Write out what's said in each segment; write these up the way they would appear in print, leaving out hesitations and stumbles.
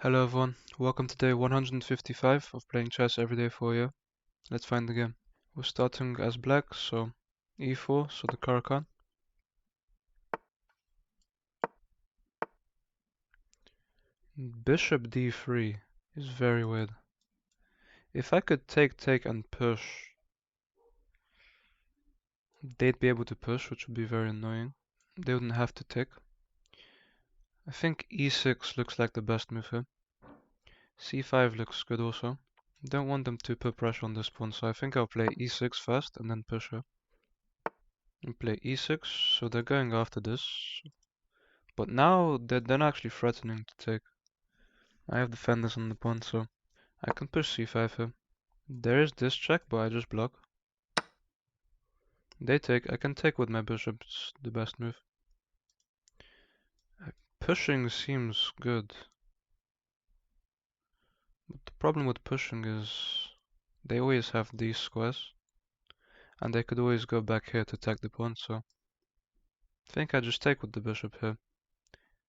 Hello everyone, welcome to day 155 of playing chess every day for you. Let's find the game. We're starting as black, so e4, so the Caro-Kann. Bishop d3 is very weird. If I could take and push, they'd be able to push, which would be very annoying. They wouldn't have to take. I think e6 looks like the best move here. c5 looks good also. Don't want them to put pressure on this pawn, so I think I'll play e6 first and then push her. And play e6, so they're going after this. But now they're not actually threatening to take. I have defenders on the pawn, so I can push c5 here. There is this check, but I just block. They take. I can take with my bishop. It's the best move. Pushing seems good. But the problem with pushing is they always have these squares. And they could always go back here to attack the pawn, so I think I just take with the bishop here.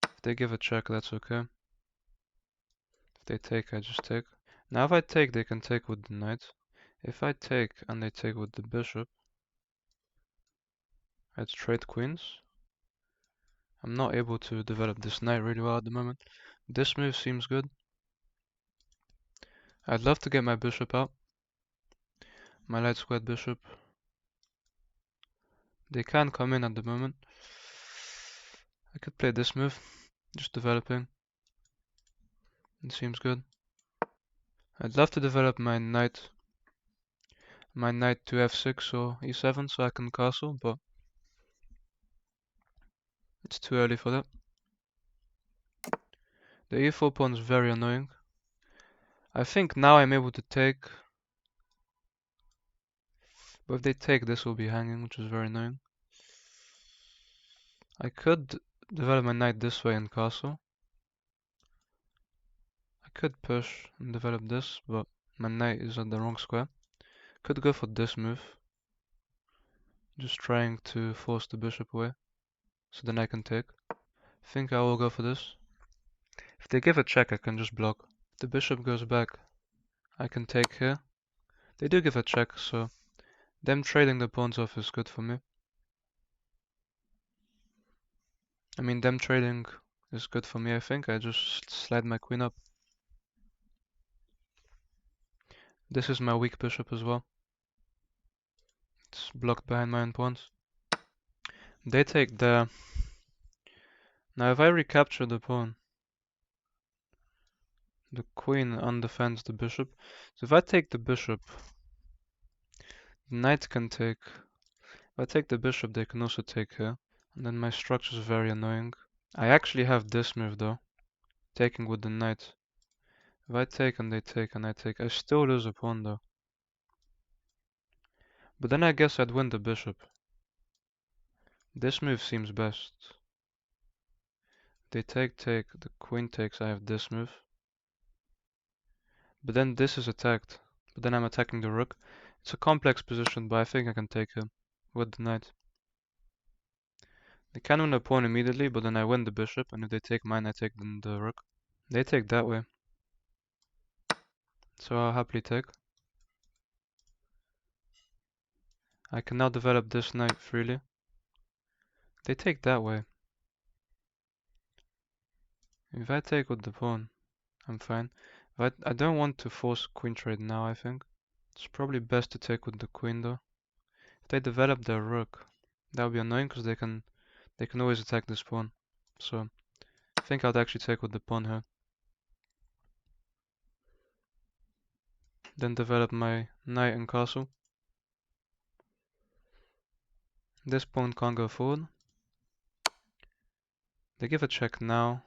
If they give a check, that's okay. If they take, I just take. Now if I take, they can take with the knight. If I take and they take with the bishop, I'd trade queens. I'm not able to develop this knight really well at the moment. This move seems good. I'd love to get my bishop out. My light squared bishop. They can come in at the moment. I could play this move. Just developing. It seems good. I'd love to develop my knight to f6 or e7 so I can castle, but it's too early for that. The e4 pawn is very annoying. I think now I'm able to take, but if they take, this will be hanging, which is very annoying. I could develop my knight this way and castle. I could push and develop this, but my knight is at the wrong square. Could go for this move. Just trying to force the bishop away, so then I can take. Think I will go for this. If they give a check, I can just block. If the bishop goes back, I can take here. They do give a check, so them trading the pawns off is good for me. I mean, them trading is good for me, I think. I just slide my queen up. This is my weak bishop as well. It's blocked behind my own pawns. They take there. Now if I recapture the pawn, the queen undefends the bishop. So if I take the bishop, the knight can take. If I take the bishop, they can also take here. And then my structure is very annoying. I actually have this move though, taking with the knight. If I take and they take and I take, I still lose a pawn though. But then I guess I'd win the bishop. This move seems best. They take, the queen takes, I have this move. But then this is attacked. But then I'm attacking the rook. It's a complex position, but I think I can take him with the knight. They can win the pawn immediately, but then I win the bishop, and if they take mine, I take the rook. They take that way. So I'll happily take. I can now develop this knight freely. They take that way. If I take with the pawn, I'm fine. But I don't want to force queen trade now, I think. It's probably best to take with the queen though. If they develop their rook, that would be annoying because they can always attack this pawn. So I think I'd actually take with the pawn here. Then develop my knight and castle. This pawn can't go forward. They give a check now.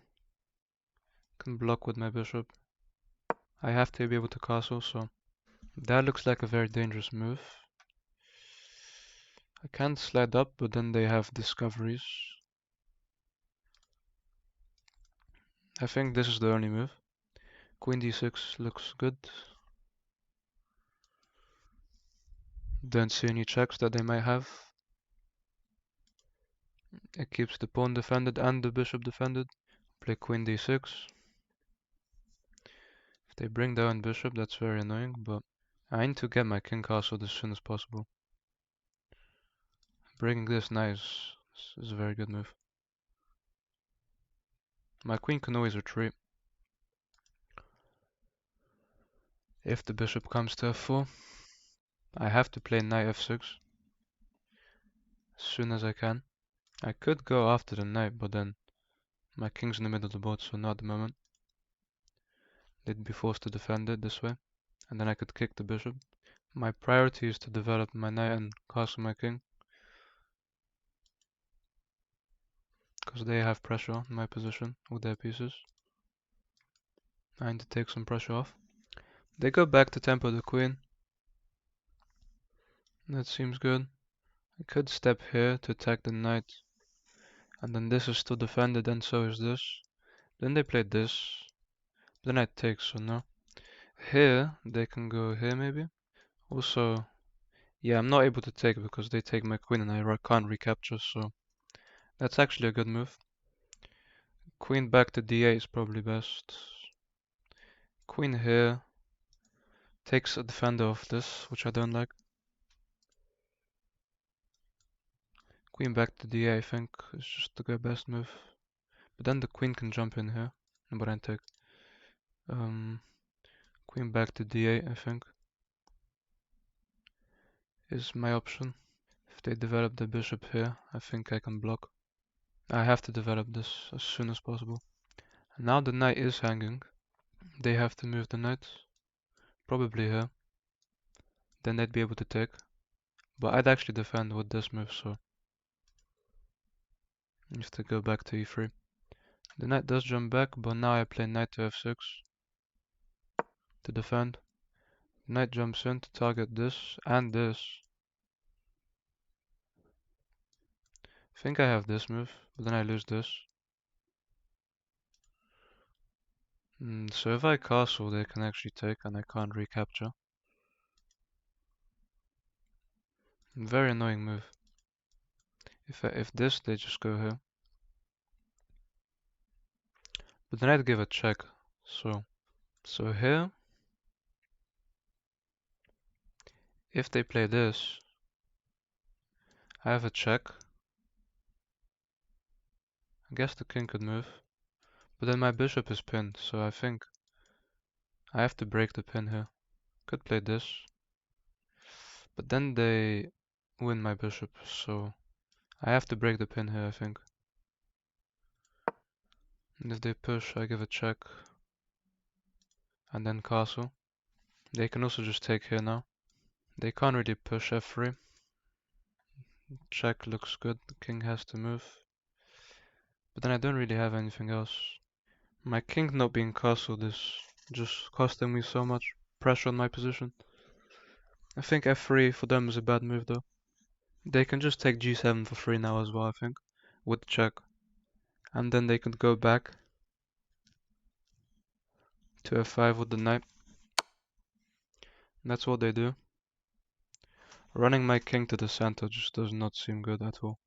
Can block with my bishop. I have to be able to castle, so that looks like a very dangerous move. I can't slide up, but then they have discoveries. I think this is the only move. Queen d6 looks good. Don't see any checks that they might have. It keeps the pawn defended and the bishop defended. Play queen d6. They bring down bishop, that's very annoying, but I need to get my king castled as soon as possible. Breaking this knight is a very good move. My queen can always retreat if the bishop comes to f4. I have to play knight f6 as soon as I can. I could go after the knight, but then my king's in the middle of the board, so not at the moment. They'd be forced to defend it this way, and then I could kick the bishop. My priority is to develop my knight and castle my king, because they have pressure on my position with their pieces. I need to take some pressure off. They go back to tempo the queen. That seems good. I could step here to attack the knight, and then this is still defended, and so is this. Then they played this. The knight takes, so no. Here, they can go here maybe. Also, yeah, I'm not able to take because they take my queen and I can't recapture, so that's actually a good move. Queen back to d8 is probably best. Queen here takes a defender of this, which I don't like. Queen back to d8 I think is just the best move. But then the queen can jump in here, but I take. Queen back to d8 I think is my option. If they develop the bishop here, I think I can block. I have to develop this as soon as possible. And now the knight is hanging. They have to move the knight, probably here. Then they'd be able to take. But I'd actually defend with this move, so I have to go back to e3. The knight does jump back, but now I play knight to f6 to defend. Knight jumps in to target this and this. I think I have this move, but then I lose this. So if I castle, they can actually take and I can't recapture. Very annoying move. If this, they just go here. But then I'd give a check. So here, if they play this, I have a check. I guess the king could move. But then my bishop is pinned, so I think I have to break the pin here. Could play this. But then they win my bishop, so I have to break the pin here, I think. And if they push, I give a check. And then castle. They can also just take here now. They can't really push f3. Check looks good, the king has to move. But then I don't really have anything else. My king not being castled is just costing me so much pressure on my position. I think f3 for them is a bad move though. They can just take g7 for free now as well, I think, with check. And then they could go back to f5 with the knight. That's what they do. Running my king to the center just does not seem good at all.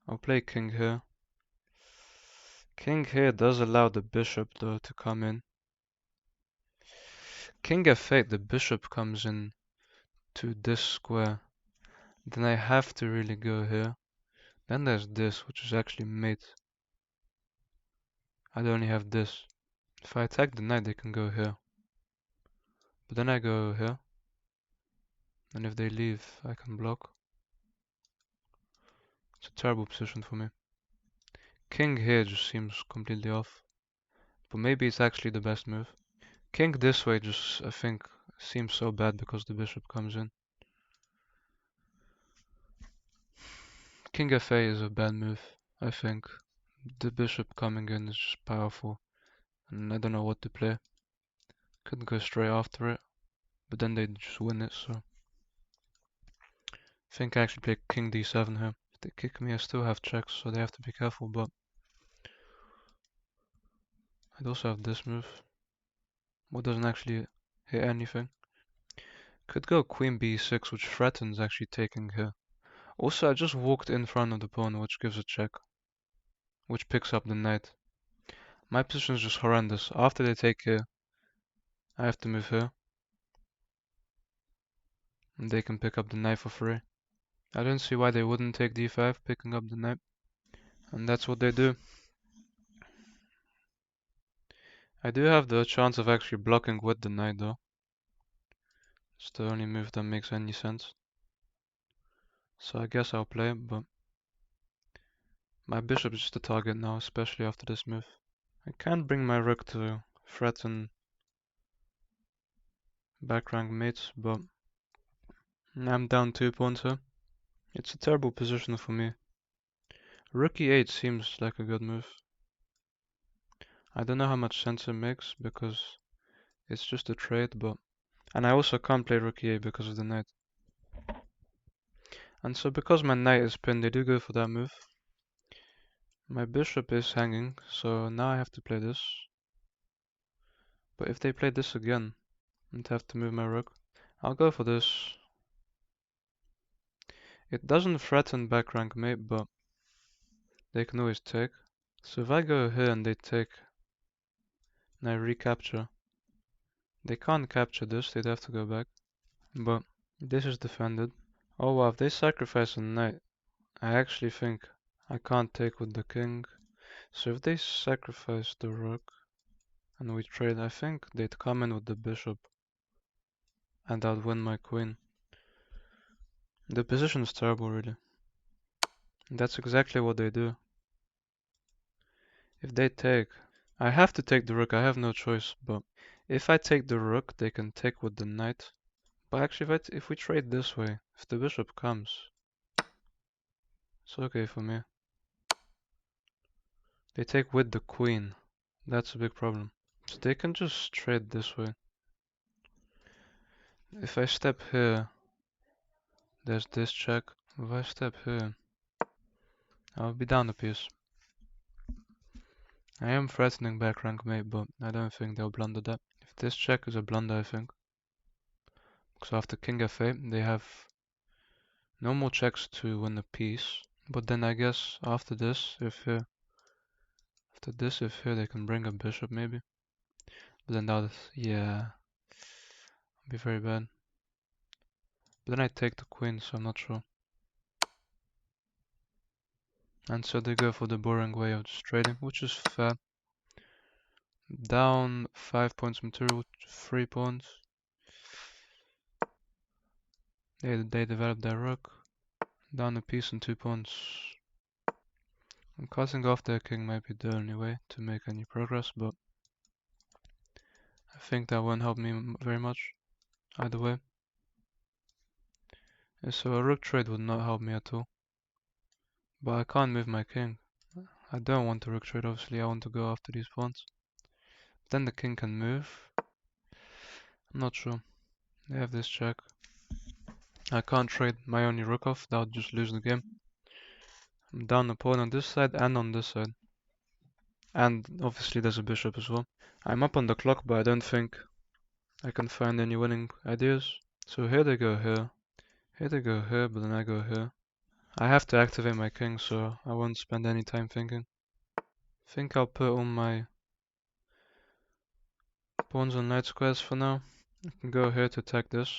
I'll play king here. King here does allow the bishop though to come in. King f8, the bishop comes in to this square. Then I have to really go here. Then there's this, which is actually mate. I'd only have this. If I attack the knight, they can go here. But then I go here. And if they leave, I can block. It's a terrible position for me. King here just seems completely off. But maybe it's actually the best move. King this way just, I think, seems so bad because the bishop comes in. King f8 is a bad move, I think. The bishop coming in is just powerful. And I don't know what to play. Could go straight after it. But then they just win it, so. I think I actually play king d7 here. If they kick me, I still have checks, so they have to be careful, but I'd also have this move. What doesn't actually hit anything. Could go queen b6, which threatens actually taking here. Also, I just walked in front of the pawn, which gives a check. Which picks up the knight. My position is just horrendous. After they take here, I have to move here. And they can pick up the knight for free. I don't see why they wouldn't take d5, picking up the knight. And that's what they do. I do have the chance of actually blocking with the knight though. It's the only move that makes any sense. So I guess I'll play it, but my bishop is just a target now, especially after this move. I can't bring my rook to threaten back rank mates, but I'm down 2 pawns here. It's a terrible position for me. Rook e8 seems like a good move. I don't know how much sense it makes because it's just a trade, but... And I also can't play rook e8 because of the knight. And so because my knight is pinned, they do go for that move. My bishop is hanging, so now I have to play this. But if they play this again, I'd have to move my rook. I'll go for this. It doesn't threaten back rank mate, but they can always take. So if I go here and they take, and I recapture, they can't capture this, they'd have to go back. But this is defended. Oh wow, if they sacrifice a knight, I actually think I can't take with the king. So if they sacrifice the rook and we trade, I think they'd come in with the bishop and I'd win my queen. The position is terrible, really. That's exactly what they do. If they take, I have to take the rook, I have no choice, but if I take the rook, they can take with the knight. But actually, if we trade this way, if the bishop comes, it's okay for me. They take with the queen, that's a big problem. So they can just trade this way. If I step here, there's this check. If I step here, I'll be down a piece. I am threatening back rank mate, but I don't think they'll blunder that. If this check is a blunder, I think. So after king f8, they have no more checks to win the piece. But then I guess after this, if here, they can bring a bishop maybe. But then that, yeah, be very bad. But then I take the queen, so I'm not sure. And so they go for the boring way of just trading, which is fair. Down 5 points material, 3 pawns. They develop their rook. Down a piece and 2 pawns. And cutting off their king might be the only way to make any progress, but I think that won't help me very much either way. And so a rook trade would not help me at all. But I can't move my king. I don't want to rook trade, obviously. I want to go after these pawns. Then the king can move. I'm not sure. They have this check. I can't trade my only rook off. That would just lose the game. I'm down a pawn on this side and on this side. And obviously there's a bishop as well. I'm up on the clock, but I don't think I can find any winning ideas. So here they go here. Here they go here, but then I go here. I have to activate my king, so I won't spend any time thinking. I think I'll put all my pawns on knight squares for now. I can go here to attack this.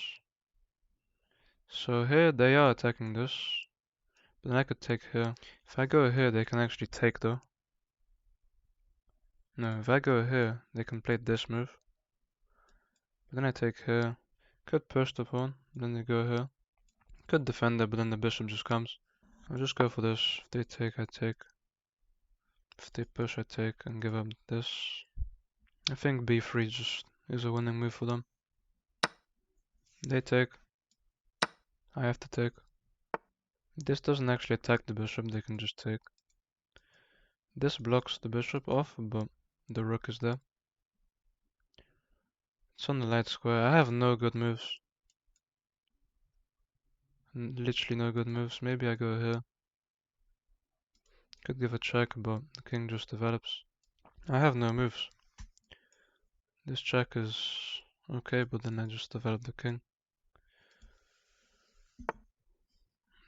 So here they are attacking this. But then I could take here. If I go here, they can actually take though. No, if I go here, they can play this move. But then I take here. Could push the pawn, then they go here. Could defend it, but then the bishop just comes. I'll just go for this. If they take, I take. If they push, I take and give up this. I think b3 just is a winning move for them. They take. I have to take. This doesn't actually attack the bishop, they can just take. This blocks the bishop off, but the rook is there. It's on the light square. I have no good moves. Literally no good moves. Maybe I go here. Could give a check, but the king just develops. I have no moves. This check is okay, but then I just develop the king.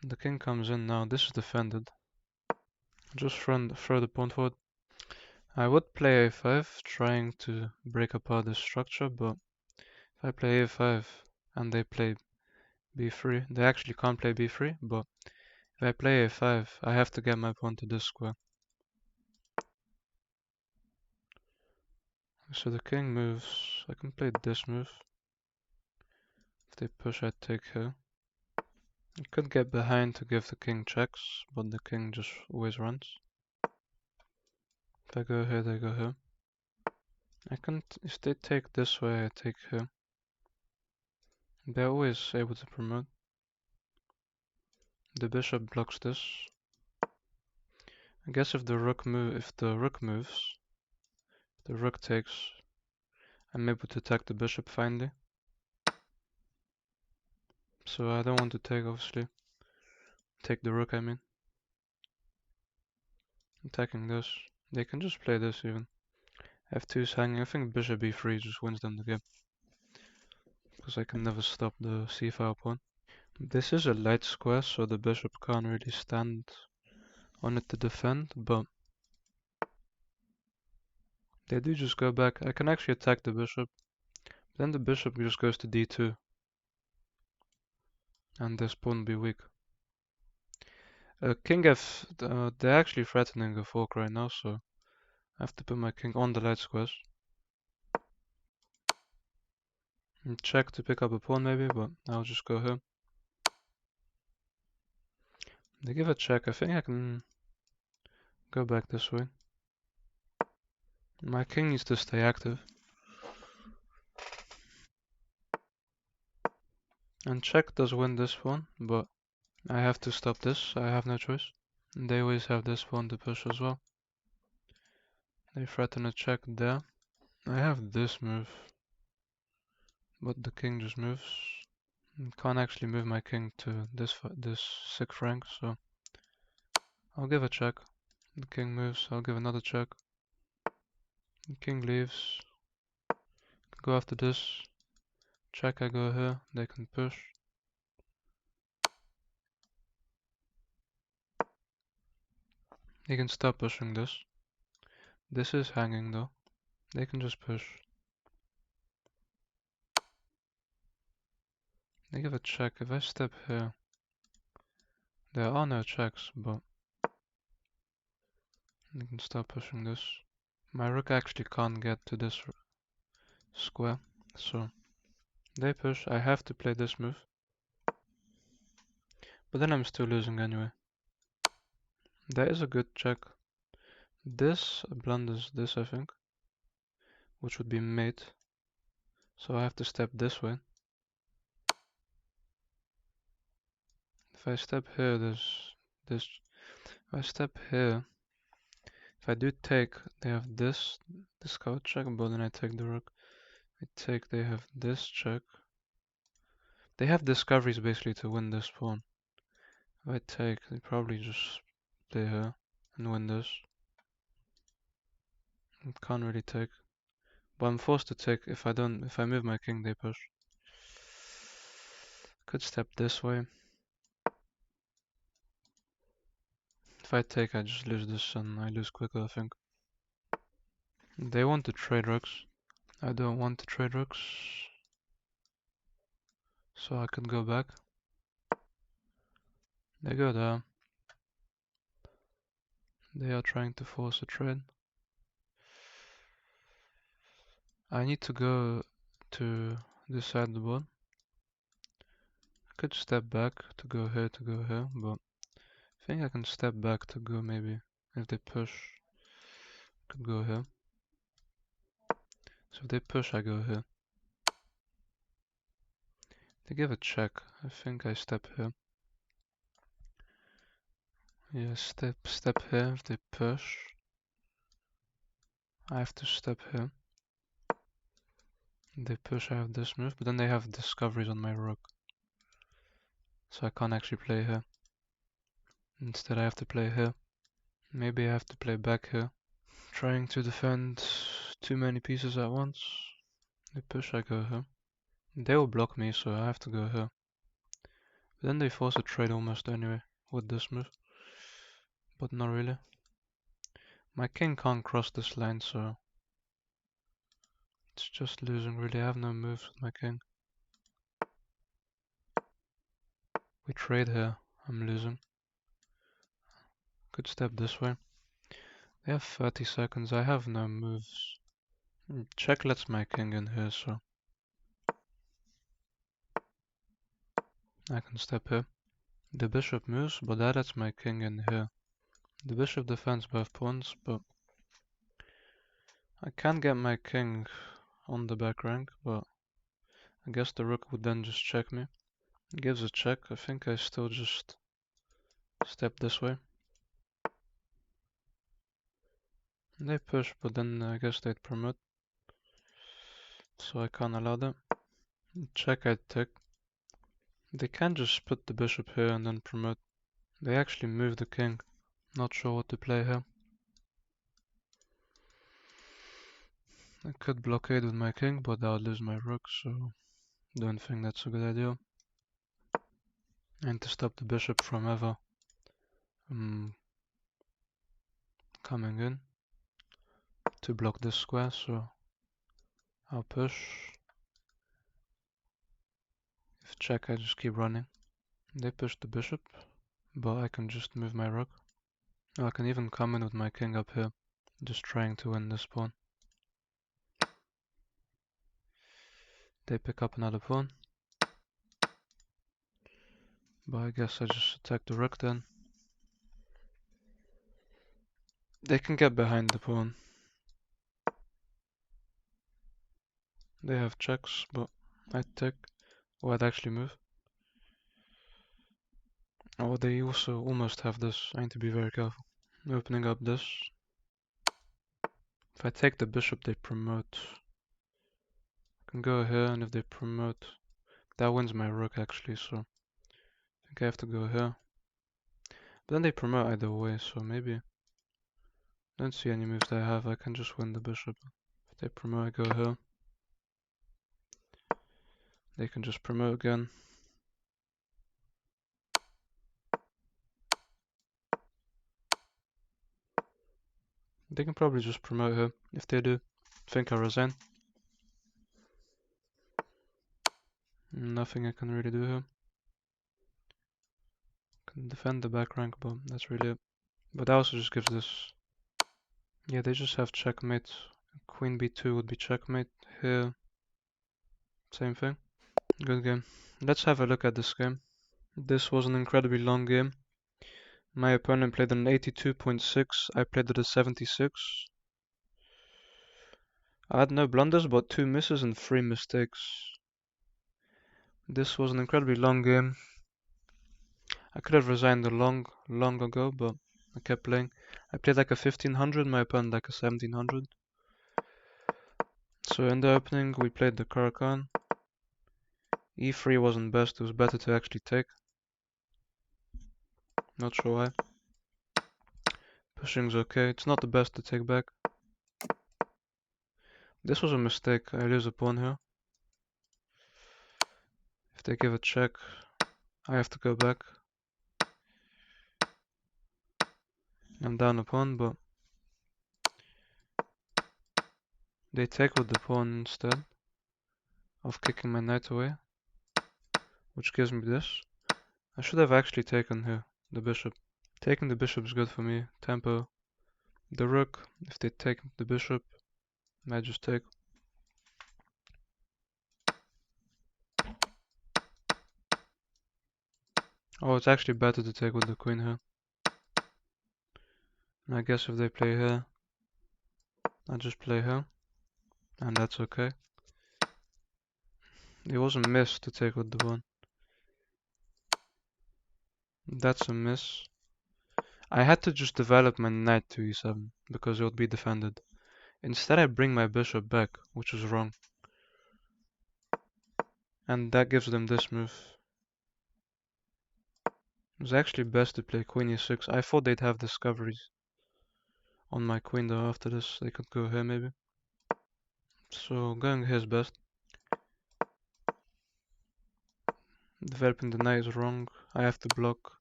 The king comes in now. This is defended. Just throw the pawn forward. I would play a5, trying to break apart this structure, but If I play a5 and they play b3, they actually can't play b3, but if I play a5, I have to get my pawn to this square. So the king moves, I can play this move. If they push, I take here. I could get behind to give the king checks, but the king just always runs. If I go here, they go here. I can, if they take this way, I take here. They're always able to promote. The bishop blocks this. I guess if the rook moves, the rook takes, I'm able to attack the bishop finally. So I don't want to take, obviously. Take the rook, I mean. Attacking this. They can just play this even. F2 is hanging. I think bishop b3 just wins them the game. Because I can never stop the c5 pawn. This is a light square, so the bishop can't really stand on it to defend, but they do just go back. I can actually attack the bishop. Then the bishop just goes to d2. And this pawn will be weak. King f, they're actually threatening a fork right now, so I have to put my king on the light squares. And check to pick up a pawn maybe, but I'll just go here. They give a check. I think I can go back this way. My king needs to stay active. And check does win this pawn, but I have to stop this. I have no choice. And they always have this pawn to push as well. They threaten a check there. I have this move, but the king just moves. Can't actually move my king to this 6th rank, so I'll give a check. The king moves, I'll give another check. The king leaves. Go after this. Check, I go here. They can push. They can stop pushing this. This is hanging though. They can just push. They give a check. If I step here, there are no checks, but they can stop pushing this. My rook actually can't get to this square, so they push. I have to play this move. But then I'm still losing anyway. There is a good check. This blunders this, I think, which would be mate. So I have to step this way. If I step here, there's this. If I step here, if I do take, they have this scout check, but then I take the rook. I take, they have this check. They have discoveries basically to win this pawn. If I take, they probably just play here and win this. Can't really take. But I'm forced to take. If I move my king, they push. Could step this way. If I take, I just lose this and I lose quicker, I think. They want to trade rooks. I don't want to trade rooks. So I can go back. They go there. They are trying to force a trade. I need to go to this side of the board. I could step back to go here, but I think I can step back to go maybe. If they push, I could go here. So if they push, I go here. They give a check. I think I step here. Yeah, step here. If they push, I have to step here. If they push, I have this move, but then they have discoveries on my rook. So I can't actually play here. Instead I have to play here. Maybe I have to play back here. Trying to defend too many pieces at once. They push, I go here. They will block me, so I have to go here. But then they force a trade almost anyway, with this move. But not really. My king can't cross this line, so It's just losing really. I have no moves with my king. We trade here. I'm losing. Could step this way. They have 30 seconds. I have no moves. Check lets my king in here, so I can step here. The bishop moves, but that lets my king in here. The bishop defends both pawns, but I can get my king on the back rank, but I guess the rook would then just check me. It gives a check. I think I still just step this way. They push, but then I guess they'd promote. So I can't allow that. Check, I'd take. They can just put the bishop here and then promote. They actually move the king. Not sure what to play here. I could blockade with my king, but I would lose my rook, so don't think that's a good idea. And to stop the bishop from ever coming in to block this square, so I'll push. If check, I just keep running. They push the bishop, but I can just move my rook. I can even come in with my king up here, just trying to win this pawn. They pick up another pawn. But I guess I just attack the rook then. They can get behind the pawn. They have checks, but I'd take, or I'd actually move. Oh, they also almost have this. I need to be very careful. Opening up this. If I take the bishop, they promote. I can go here, and if they promote, that wins my rook actually, so I think I have to go here. But then they promote either way, so maybe. Don't see any moves they have. I can just win the bishop. If they promote, I go here. They can just promote again. They can probably just promote her. If they do, I think I resign. Nothing I can really do here. Can defend the back rank, but that's really it. But that also just gives this. Yeah, they just have checkmate. Queen b2 would be checkmate. Here, same thing. Good game. Let's have a look at this game. This was an incredibly long game. My opponent played an 82.6. I played at a 76. I had no blunders, but 2 misses and 3 mistakes. This was an incredibly long game. I could have resigned long ago, but I kept playing. I played like a 1500, my opponent like a 1700. So in the opening we played the Caro-Kann. E3 wasn't best, it was better to actually take. Not sure why. Pushing's okay, it's not the best to take back. This was a mistake, I lose a pawn here. If they give a check, I have to go back. I'm down a pawn, but they take with the pawn instead of kicking my knight away, which gives me this. I should have actually taken here, the bishop. Taking the bishop is good for me. Tempo. The rook, if they take the bishop, I just take. Oh, it's actually better to take with the queen here. And I guess if they play here, I just play here. And that's okay. It was a miss to take with the pawn. That's a miss. I had to just develop my knight to e7 because it would be defended. Instead I bring my bishop back, which is wrong. And that gives them this move. It was actually best to play queen e6. I thought they'd have discoveries on my queen though. After this they could go here maybe. So going here is best. Developing the knight is wrong. I have to block.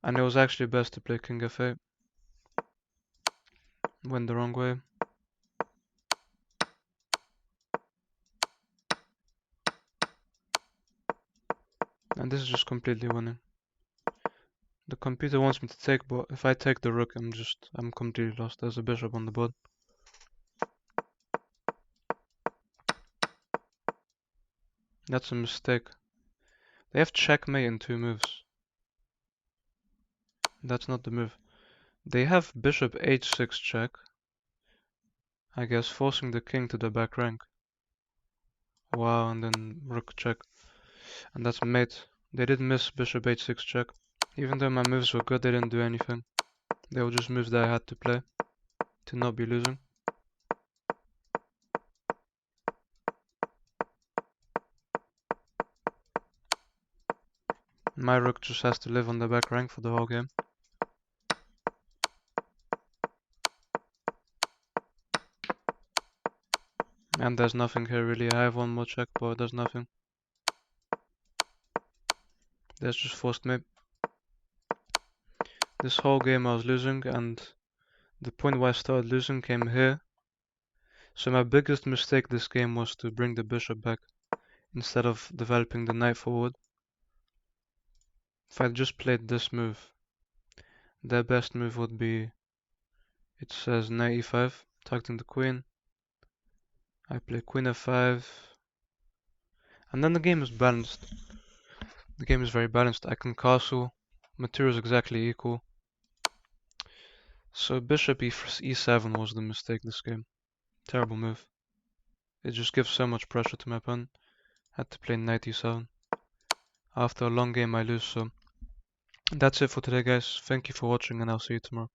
And it was actually best to play king f8. Went the wrong way. And this is just completely winning. The computer wants me to take, but if I take the rook, I'm completely lost. There's a bishop on the board. That's a mistake. They have checkmate in 2 moves. That's not the move. They have bishop h6 check, I guess, forcing the king to the back rank. Wow, and then rook check. And that's mate. They did miss bishop h6 check. Even though my moves were good, they didn't do anything. They were just moves that I had to play to not be losing. My rook just has to live on the back rank for the whole game. And there's nothing here really. I have one more check, but there's nothing. There's just forced mate. This whole game I was losing, and the point where I started losing came here. So my biggest mistake this game was to bring the bishop back instead of developing the knight forward. If I just played this move, their best move would be, it says knight e5, targeting the queen. I play queen f5, and then the game is balanced. The game is very balanced. I can castle, materials exactly equal. So bishop e7 was the mistake this game. Terrible move. It just gives so much pressure to my opponent. Had to play knight e7. After a long game I lose, so that's it for today guys. Thank you for watching and I'll see you tomorrow.